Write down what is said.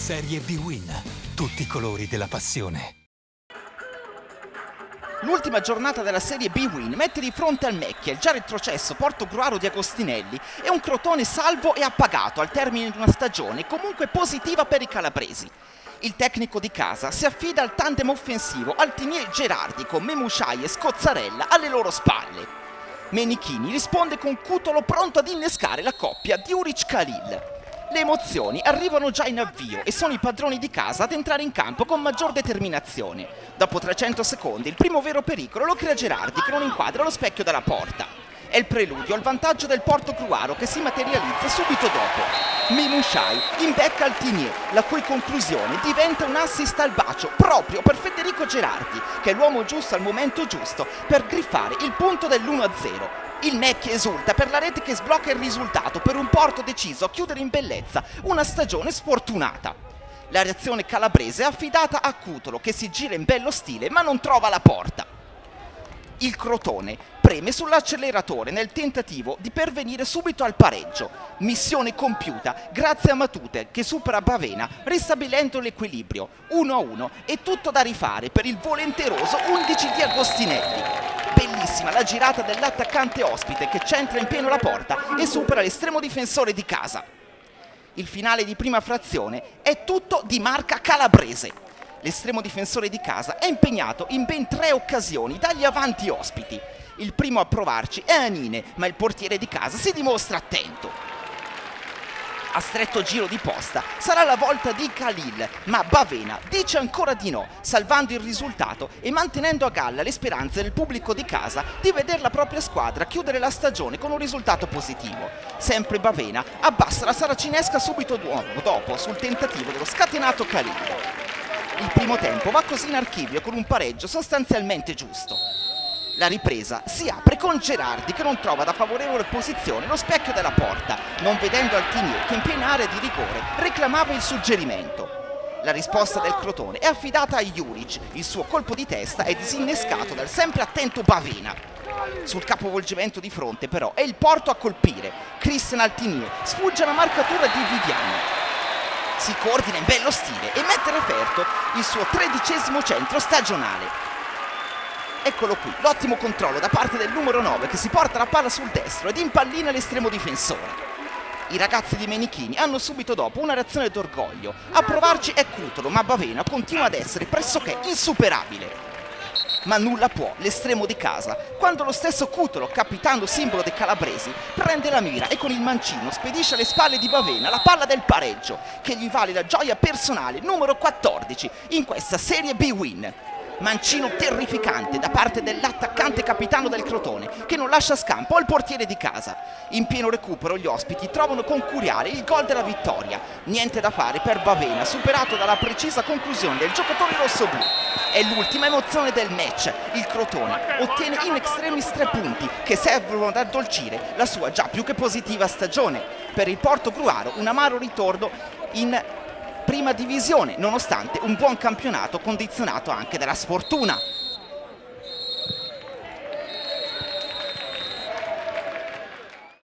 Serie B-Win. Tutti i colori della passione. L'ultima giornata della Serie B-Win mette di fronte al Mecchia il già retrocesso Portogruaro di Agostinelli e un Crotone salvo e appagato al termine di una stagione comunque positiva per i calabresi. Il tecnico di casa si affida al tandem offensivo Altinier-Gerardi con Memusciai e Scozzarella alle loro spalle. Menichini risponde con Cutolo pronto ad innescare la coppia Djuric-Khalil. Le emozioni arrivano già in avvio e sono i padroni di casa ad entrare in campo con maggior determinazione. Dopo 300 secondi il primo vero pericolo lo crea Gerardi che non inquadra lo specchio della porta. È il preludio al vantaggio del Portogruaro che si materializza subito dopo. Memusciai imbecca Altinier, la cui conclusione diventa un assist al bacio proprio per Federico Gerardi, che è l'uomo giusto al momento giusto per griffare il punto dell'1-0. Il Mecchia esulta per la rete che sblocca il risultato per un Porto deciso a chiudere in bellezza una stagione sfortunata. La reazione calabrese è affidata a Cutolo che si gira in bello stile ma non trova la porta. Il Crotone preme sull'acceleratore nel tentativo di pervenire subito al pareggio. Missione compiuta grazie a Matute che supera Bavena ristabilendo l'equilibrio. 1-1 e tutto da rifare per il volenteroso 11 di Agostinelli. Bellissima la girata dell'attaccante ospite che centra in pieno la porta e supera l'estremo difensore di casa. Il finale di prima frazione è tutto di marca calabrese. L'estremo difensore di casa è impegnato in ben 3 occasioni dagli avanti ospiti. Il primo a provarci è Anine, ma il portiere di casa si dimostra attento. A stretto giro di posta sarà la volta di Khalil, ma Bavena dice ancora di no, salvando il risultato e mantenendo a galla le speranze del pubblico di casa di vedere la propria squadra chiudere la stagione con un risultato positivo. Sempre Bavena abbassa la saracinesca subito dopo sul tentativo dello scatenato Khalil. Il primo tempo va così in archivio con un pareggio sostanzialmente giusto. La ripresa si apre con Gerardi che non trova da favorevole posizione lo specchio della porta, non vedendo Altinier che in piena area di rigore reclamava il suggerimento. La risposta del Crotone è affidata a Djuric, il suo colpo di testa è disinnescato dal sempre attento Bavena. Sul capovolgimento di fronte però è il Porto a colpire, Christian Altinier sfugge alla marcatura di Viviano. Si coordina in bello stile e mette a referto il suo 13° centro stagionale. Eccolo qui, l'ottimo controllo da parte del numero 9 che si porta la palla sul destro ed impallina l'estremo difensore. I ragazzi di Menichini hanno subito dopo una reazione d'orgoglio. A provarci è Cutolo, ma Bavena continua ad essere pressoché insuperabile. Ma nulla può l'estremo di casa, quando lo stesso Cutolo, capitano simbolo dei calabresi, prende la mira e con il mancino spedisce alle spalle di Bavena la palla del pareggio, che gli vale la gioia personale numero 14 in questa Serie B-Win. Mancino terrificante da parte dell'attaccante capitano del Crotone, che non lascia scampo al portiere di casa. In pieno recupero gli ospiti trovano con Curiale il gol della vittoria. Niente da fare per Bavena, superato dalla precisa conclusione del giocatore rossoblu. È l'ultima emozione del match. Il Crotone ottiene in extremis 3 punti che servono ad addolcire la sua già più che positiva stagione. Per il Portogruaro un amaro ritorno in prima divisione, nonostante un buon campionato condizionato anche dalla sfortuna.